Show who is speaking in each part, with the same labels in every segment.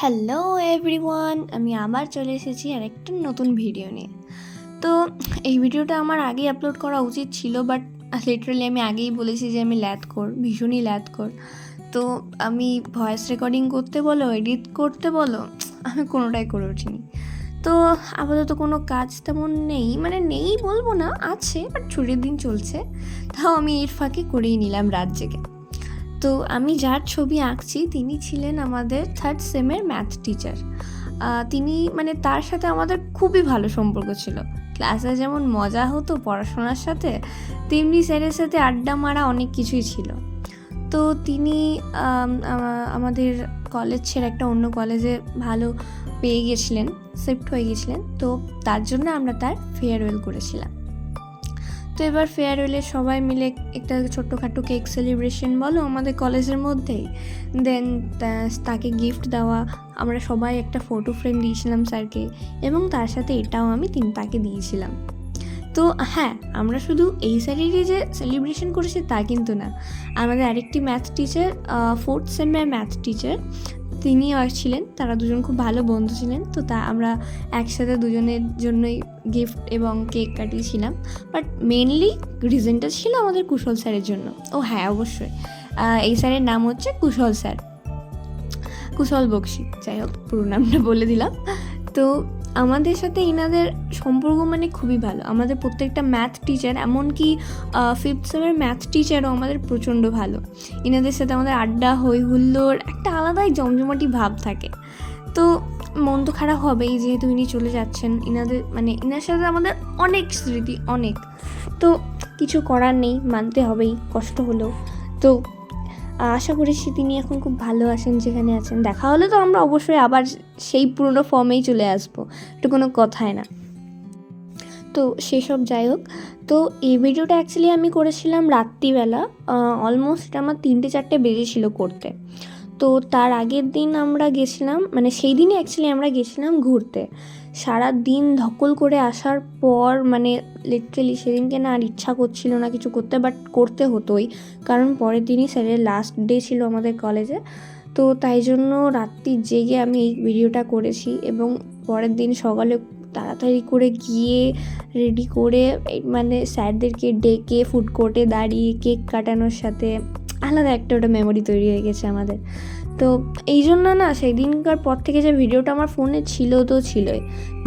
Speaker 1: Hello everyone, আমি আবার চলে এসেছি আর একটা নতুন ভিডিও নিয়ে। তো এই ভিডিওটা আমার আগেই আপলোড করা উচিত ছিল, বাট লিটারালি আমি আগেই বলেছি যে আমি ভীষণই ল্যাথখোর। তো আমি ভয়েস রেকর্ডিং করতে বলো, এডিট করতে বলো, আমি কোনোটাই করে উঠিনি। তো আপাতত কোনো কাজ তেমন নেই, মানে নেই বলবো না, আছে, বাট ছুটির দিন চলছে, তাও আমি এর ফাঁকে করেই নিলাম রাত জেগে। তো আমি যার ছবি আঁকছি তিনি ছিলেন আমাদের 3rd সেমের ম্যাথ টিচার। তিনি মানে তার সাথে আমাদের খুবই ভালো সম্পর্ক ছিল। ক্লাসে যেমন মজা হতো পড়াশোনার সাথে, তেমনি স্যারের সাথে আড্ডা মারা অনেক কিছুই ছিল। তো তিনি আমাদের কলেজ ছেড়ে একটা অন্য কলেজে ভালো পেয়ে গেছিলেন, শিফট হয়ে গেছিলেন। তো তার জন্য আমরা তার ফেয়ারওয়েল করেছিলাম। তো এবার ফেয়ারওয়েলে সবাই মিলে একটা ছোট্টখাটো কেক সেলিব্রেশন বলো আমাদের কলেজের মধ্যেই, দেন তাকে গিফট দেওয়া, আমরা সবাই একটা ফটো ফ্রেম দিয়েছিলাম স্যারকে, এবং তার সাথে এটাও আমি তাকে দিয়েছিলাম। তো হ্যাঁ, আমরা শুধু এই স্যারেরই যে সেলিব্রেশন করেছি তা কিন্তু না, আমাদের আরেকটি ম্যাথ টিচার, 4th সেমের ম্যাথ টিচার, তিনিও আসছিলেন। তারা দুজন খুব ভালো বন্ধু ছিলেন। তো আমরা একসাথে দুজনের জন্যই গিফট এবং কেক কাটিয়েছিলাম। বাট মেনলি রিজনটা ছিল আমাদের কুশল স্যারের জন্য। ও হ্যাঁ, অবশ্যই এই স্যারের নাম হচ্ছে কুশল স্যার, কুশল বক্সি, যাই হোক পুরো নামটা বলে দিলাম। তো আমাদের সাথে ইনাদের সম্পর্ক মানে খুবই ভালো। আমাদের প্রত্যেকটা ম্যাথ টিচার, এমনকি 5th সেমের ম্যাথ টিচারও আমাদের প্রচণ্ড ভালো। ইনাদের সাথে আমাদের আড্ডা, হই হুল্লোড়, একটা আলাদাই জমজমাটি ভাব থাকে। তো মন তো খারাপ হবেই, যেহেতু ইনি চলে যাচ্ছেন। ইনার সাথে আমাদের অনেক স্মৃতি, অনেক। তো কিছু করার নেই, মানতে হবেই, কষ্ট হলেও। তো আশা করেছি তিনি এখন খুব ভালো আছেন, যেখানে আছেন। দেখা হলে তো আমরা অবশ্যই আবার সেই পুরনো ফর্মেই চলে আসবো, এটা কোনো কথাই না। তো সেসব যাই হোক। তো এই ভিডিওটা অ্যাকচুয়ালি আমি করেছিলাম রাত্রিবেলা, অলমোস্ট আমার 3-4 বেজেছিল করতে। তো তার আগের দিন আমরা গেছিলাম, মানে সেই দিনই অ্যাকচুয়ালি আমরা গেছিলাম ঘুরতে। সারা দিন ধকল করে আসার পর মানে লিটারেলি সেদিনকে না আর ইচ্ছা করছিল না কিছু করতে, বাট করতে হতোই, কারণ পরের দিনই স্যারের লাস্ট ডে ছিল আমাদের কলেজে। তো তাই জন্য রাত্রি জেগে আমি এই ভিডিওটা করেছি, এবং পরের দিন সকালে তাড়াতাড়ি করে গিয়ে রেডি করে মানে স্যারদেরকে ডেকে ফুড কোর্টে দাঁড়িয়ে কেক কাটানোর সাথে আলাদা একটা ওটা মেমোরি তৈরি হয়ে গেছে আমাদের। তো এই জন্য না সেই দিনকার পর থেকে যে ভিডিওটা আমার ফোনে ছিল তো ছিলই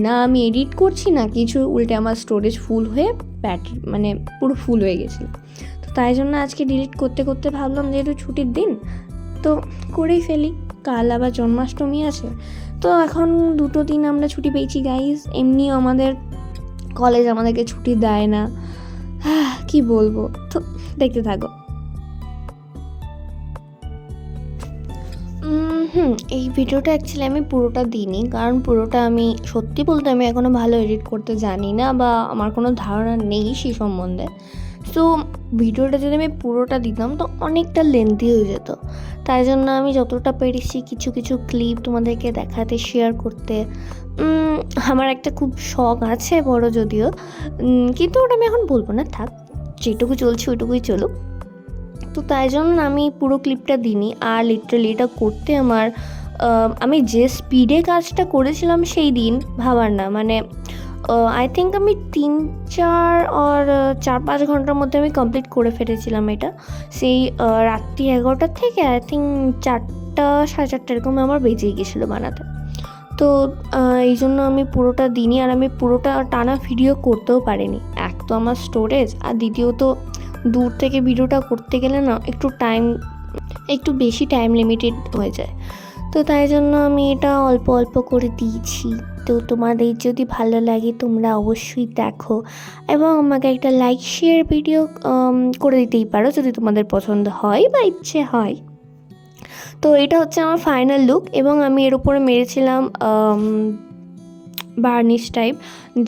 Speaker 1: না, আমি এডিট করছি না কিছু, উল্টে আমার স্টোরেজ ফুল হয়ে মানে পুরো ফুল হয়ে গেছিলো। তো তাই জন্য আজকে ডিলিট করতে করতে ভাবলাম যেহেতু ছুটির দিন তো করেই ফেলি। কাল আবার জন্মাষ্টমী আছে, তো এখন 2 দিন আমরা ছুটি পেয়েছি গাইজ। এমনিও আমাদের কলেজ আমাদেরকে ছুটি দেয় না, কি বলবো। তো দেখতে থাকো। এই ভিডিওটা অ্যাকচুয়ালি আমি পুরোটা দিইনি, কারণ পুরোটা আমি সত্যি বলতে আমি এখনও ভালো এডিট করতে জানি না, বা আমার কোনো ধারণা নেই সেই সম্বন্ধে। সো ভিডিওটা যদি আমি পুরোটা দিতাম তো অনেকটা লেন্থি হয়ে যেত। তাই জন্য আমি যতটা পেরেছি কিছু কিছু ক্লিপ তোমাদেরকে দেখাতে, শেয়ার করতে। আমার একটা খুব শখ আছে বড় যদিও, কিন্তু ওটা আমি এখন বলবো না, থাক, যেটুকু চলছে ওইটুকুই চলুক। তো তাই জন্য আমি পুরো ক্লিপটা দিইনি। আর লিটারালি এটা করতে আমি যে স্পিডে কাজটা করেছিলাম সেই দিন ভাবার না, মানে আই থিঙ্ক আমি 4-5 ঘন্টার মধ্যে আমি কমপ্লিট করে ফেলেছিলাম এটা। সেই রাত্রি 11টার থেকে আই থিঙ্ক 4টা 4:30 এরকম আমার বেজেই গেছিলো বানাতে। তো এই জন্য আমি পুরোটা দিইনি, আর আমি পুরোটা টানা ভিডিও করতেও পারিনি। এক তো আমার স্টোরেজ, আর দ্বিতীয়ত দূর থেকে ভিডিওটা করতে গেলে না একটু বেশি টাইম লিমিটেড হয়ে যায়। তো তাই জন্য আমি এটা অল্প অল্প করে দিয়েছি। তো তোমাদের যদি ভালো লাগে তোমরা অবশ্যই দেখো, এবং আমাকে একটা লাইক শেয়ার ভিডিও করে দিতেই পারো যদি তোমাদের পছন্দ হয় বা ইচ্ছে হয়। তো এটা হচ্ছে আমার ফাইনাল লুক, এবং আমি এর উপরে মেরেছিলাম বার্নিশ টাইপ,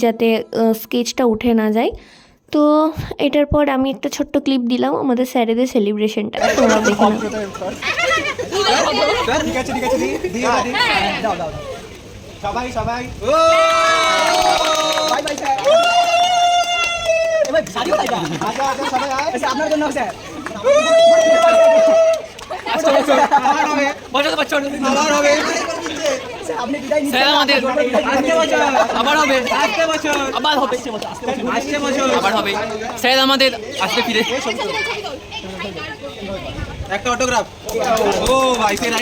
Speaker 1: যাতে স্কেচটা উঠে না যায়। তো এটার পর আমি একটা ছোট্ট ক্লিপ দিলাম আমাদের স্যারেদের সেলিব্রেশনটা, তোমরা দেখে নাও।
Speaker 2: সবাই সবাই আপনার জন্য স্যার আপনি বিদায় নিচ্ছেন
Speaker 3: স্যার আমাদের
Speaker 2: আসছে বছর
Speaker 3: আবার হবে
Speaker 2: আসছে বছর
Speaker 3: আবার হবে
Speaker 2: আসছে বছর
Speaker 3: আবার হবে স্যার আমাদের আসতে ফিরে
Speaker 2: একটা অটোগ্রাফ ও ভাই সেরা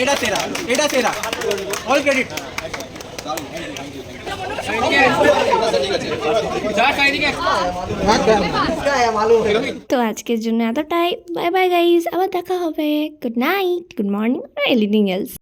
Speaker 2: এটা সেরা অল ক্রেডিট
Speaker 3: যা চাইদিকে
Speaker 1: তো আজকের জন্য এতটাই। বাই বাই গাইস, আবার দেখা হবে। গুড নাইট, গুড মর্নিং আর এনিথিং এলস।